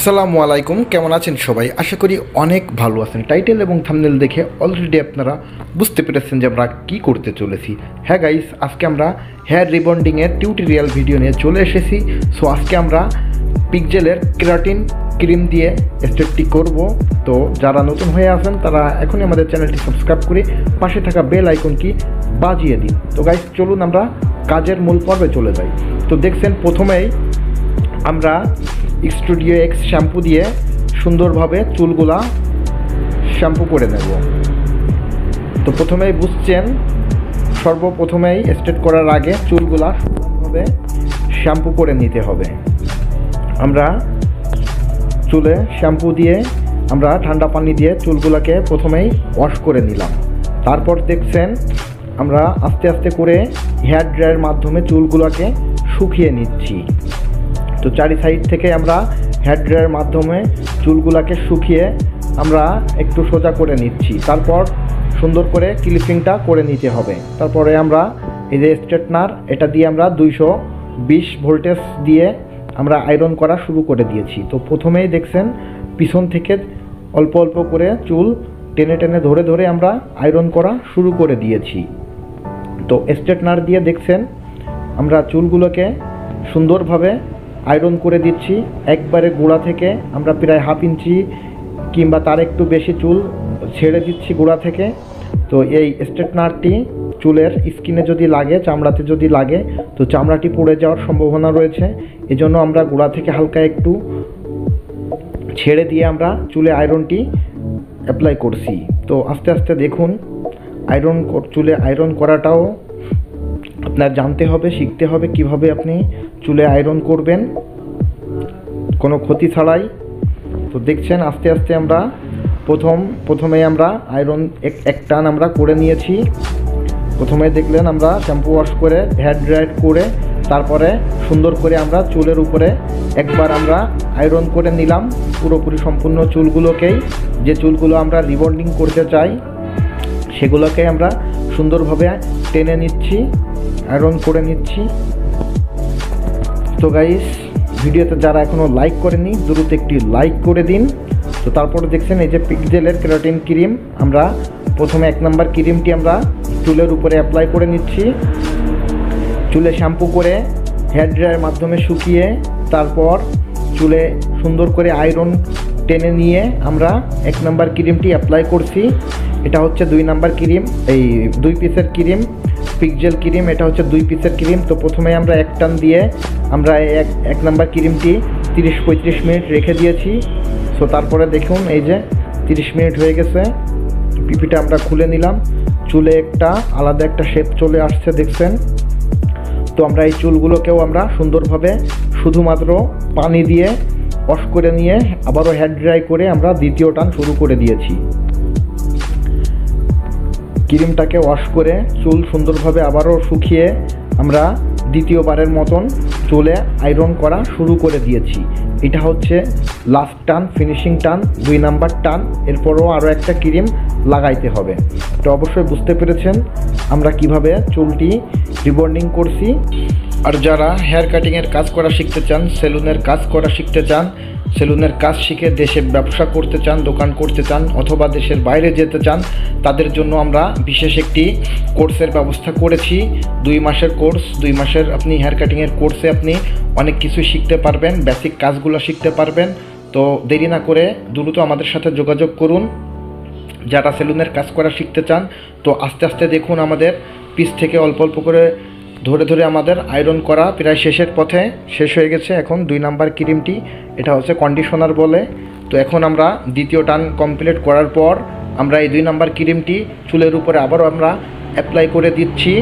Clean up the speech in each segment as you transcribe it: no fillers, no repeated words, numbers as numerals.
আসসালামু আলাইকুম, কেমন আছেন সবাই? আশা করি অনেক ভালো আছেন। টাইটেল এবং থাম্বনেল দেখে অলরেডি আপনারা বুঝতে পেরেছেন যে আমরা কী করতে চলেছি। হ্যাঁ গাইস, আজকে আমরা হেয়ার রিবন্ডিংয়ের টিউটোরিয়াল ভিডিও নিয়ে চলে এসেছি। সো আজকে আমরা পিকজেলের কেরাটিন ক্রিম দিয়ে স্টেপটি করব। তো যারা নতুন হয়ে আছেন তারা এখনই আমাদের চ্যানেলটি সাবস্ক্রাইব করে পাশে থাকা বেল আইকনটি বাজিয়ে দিন। তো গাইস, চলুন আমরা কাজের মূল পর্বে চলে যাই। তো দেখছেন, প্রথমেই আমরা স্টুডিও এক্স শ্যাম্পু দিয়ে সুন্দরভাবে চুলগুলা শ্যাম্পু করে নেব। তো প্রথমেই বুঝছেন, সর্বপ্রথমেই স্ট্রেট করার আগে চুলগুলা সুন্দরভাবে শ্যাম্পু করে নিতে হবে। আমরা চুলে শ্যাম্পু দিয়ে আমরা ঠান্ডা পানি দিয়ে চুলগুলাকে প্রথমেই ওয়াশ করে নিলাম। তারপর দেখছেন আমরা আস্তে আস্তে করে হেয়ার ড্রায়ারের মাধ্যমে চুলগুলোকে শুকিয়ে নিচ্ছি। তো চারি সাইড থেকে আমরা হেয়ার ড্রায়ারের মাধ্যমে চুলগুলোকে শুকিয়ে আমরা একটু সোজা করে নিচ্ছি। তারপর সুন্দর করে ক্লিপিংটা করে নিতে হবে। তারপরে আমরা এই যে স্ট্রেটনার, এটা দিয়ে আমরা 220 ভোল্টেজ দিয়ে আমরা আয়রন করা শুরু করে দিয়েছি। তো প্রথমেই দেখছেন পিছন থেকে অল্প অল্প করে চুল টেনে টেনে ধরে ধরে আমরা আয়রন করা শুরু করে দিয়েছি। তো স্ট্রেটনার দিয়ে দেখছেন আমরা চুলগুলোকে সুন্দরভাবে আয়রন করে দিচ্ছি। একবারে গোড়া থেকে আমরা প্রায় হাফ ইঞ্চি কিংবা তার একটু বেশি চুল ছেড়ে দিচ্ছি গোড়া থেকে। তো এই স্ট্রেটনারটি চুলের স্কিনে যদি লাগে, চামড়াতে যদি লাগে, তো চামড়াটি পুড়ে যাওয়ার সম্ভাবনা রয়েছে। এজন্য আমরা গোড়া থেকে হালকা একটু ছেড়ে দিয়ে আমরা চুলে আয়রনটি অ্যাপ্লাই করছি। তো আস্তে আস্তে দেখুন, চুলে আয়রন করাটাও আপনার জানতে হবে, শিখতে হবে কিভাবে আপনি চুলে আয়রন করবেন কোনো ক্ষতি ছাড়াই। তো দেখছেন আস্তে আস্তে আমরা প্রথমে আমরা আয়রন এক টান আমরা করে নিয়েছি। প্রথমে দেখলেন আমরা শ্যাম্পু ওয়াশ করে হেয়ার ড্রায়ার করে তারপরে সুন্দর করে আমরা চুলের উপরে একবার আমরা আয়রন করে নিলাম পুরোপুরি সম্পূর্ণ চুলগুলোকেই। যে চুলগুলো আমরা রিবন্ডিং করতে চাই সেগুলোকে আমরা সুন্দরভাবে টেনে নিচ্ছি, আয়রন করে নিচ্ছি। তো গাইস, ভিডিওতে যারা এখনও লাইক করেনি দ্রুত একটি লাইক করে দিন। তো তারপরে দেখছেন এই যে পিকজেলের কেরাটিন ক্রিম, আমরা প্রথমে 1 নাম্বার ক্রিমটি আমরা চুলের উপরে অ্যাপ্লাই করে নিচ্ছি। চুলে শ্যাম্পু করে হেয়ার ড্রায়ারের মাধ্যমে শুকিয়ে তারপর চুলে সুন্দর করে আয়রন টেনে নিয়ে আমরা 1 নাম্বার ক্রিমটি অ্যাপ্লাই করছি। এটা হচ্ছে 2 নাম্বার ক্রিম, এই 2 পিসের ক্রিম, পিকজেল ক্রিম। এটা হচ্ছে 2 পিসের ক্রিম। তো প্রথমে আমরা এক টান দিয়ে আমরা 1 নাম্বার ক্রিমটি 30-35 মিনিট রেখে দিয়েছি। সো তারপরে দেখুন এই যে 30 মিনিট হয়ে গেছে, পিপিটা আমরা খুলে নিলাম। চুলে একটা আলাদা একটা শেপ চলে আসছে দেখছেন। তো আমরা এই চুলগুলোকেও আমরা সুন্দরভাবে শুধুমাত্র পানি দিয়ে ওয়াশ করে নিয়ে আবারও হেয়ার ড্রাই করে আমরা দ্বিতীয় টান শুরু করে দিয়েছি। ক্রিমটাকে ওয়াশ করে চুল সুন্দরভাবে আবারও শুকিয়ে আমরা দ্বিতীয়বারের মতন চুলে আয়রন করা শুরু করে দিয়েছি। এটা হচ্ছে লাস্ট টান, ফিনিশিং টান, 2 নাম্বার টান। এরপরও আরও একটা ক্রিম লাগাইতে হবে। তো অবশ্যই বুঝতে পেরেছেন আমরা কিভাবে চুলটি রিবন্ডিং করছি। আর যারা হেয়ার কাটিংয়ের কাজ করা শিখতে চান, সেলুনের কাজ করা শিখতে চান, সেলুনের কাজ শিখে দেশে ব্যবসা করতে চান, দোকান করতে চান, অথবা দেশের বাইরে যেতে চান, তাদের জন্য আমরা বিশেষ একটি কোর্সের ব্যবস্থা করেছি। 2 মাসের কোর্স। 2 মাসের আপনি হেয়ার কাটিংয়ের কোর্সে আপনি অনেক কিছু শিখতে পারবেন, বেসিক কাজগুলো শিখতে পারবেন। তো দেরি না করে দ্রুত আমাদের সাথে যোগাযোগ করুন যারা সেলুনের কাজ করা শিখতে চান। তো আস্তে আস্তে দেখুন আমাদের পিস থেকে অল্প অল্প করে ধরে ধরে আমাদের আয়রন করা প্রায় শেষের পথে, শেষ হয়ে গেছে। এখন 2 নাম্বার ক্রিমটি, এটা হচ্ছে কন্ডিশনার বলে। তো এখন আমরা দ্বিতীয় টান কমপ্লিট করার পর আমরা এই 2 নাম্বার ক্রিমটি চুলের উপরে আবারও আমরা অ্যাপ্লাই করে দিচ্ছি।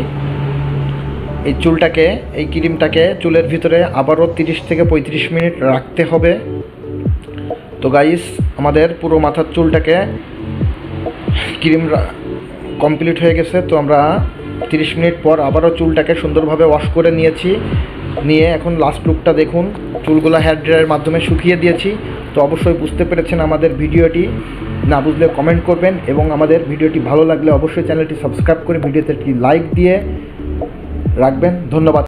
এই এই ক্রিমটাকে চুলের ভিতরে আবারও 30-35 মিনিট রাখতে হবে। তো গাইস, আমাদের পুরো মাথার চুলটাকে ক্রিম কমপ্লিট হয়ে গেছে। তো আমরা 30 মিনিট পর আবারও চুলটাকে সুন্দরভাবে ওয়াশ করে নিয়ে এখন লাস্ট লুকটা দেখুন। চুলগুলো হেয়ার ড্রায়ারের মাধ্যমে শুকিয়ে দিয়েছি। তো অবশ্যই বুঝতে পেরেছেন আমাদের ভিডিওটি। না বুঝলে কমেন্ট করবেন এবং আমাদের ভিডিওটি ভালো লাগলে অবশ্যই চ্যানেলটি সাবস্ক্রাইব করে ভিডিওতে একটি লাইক দিয়ে রাখবেন। ধন্যবাদ।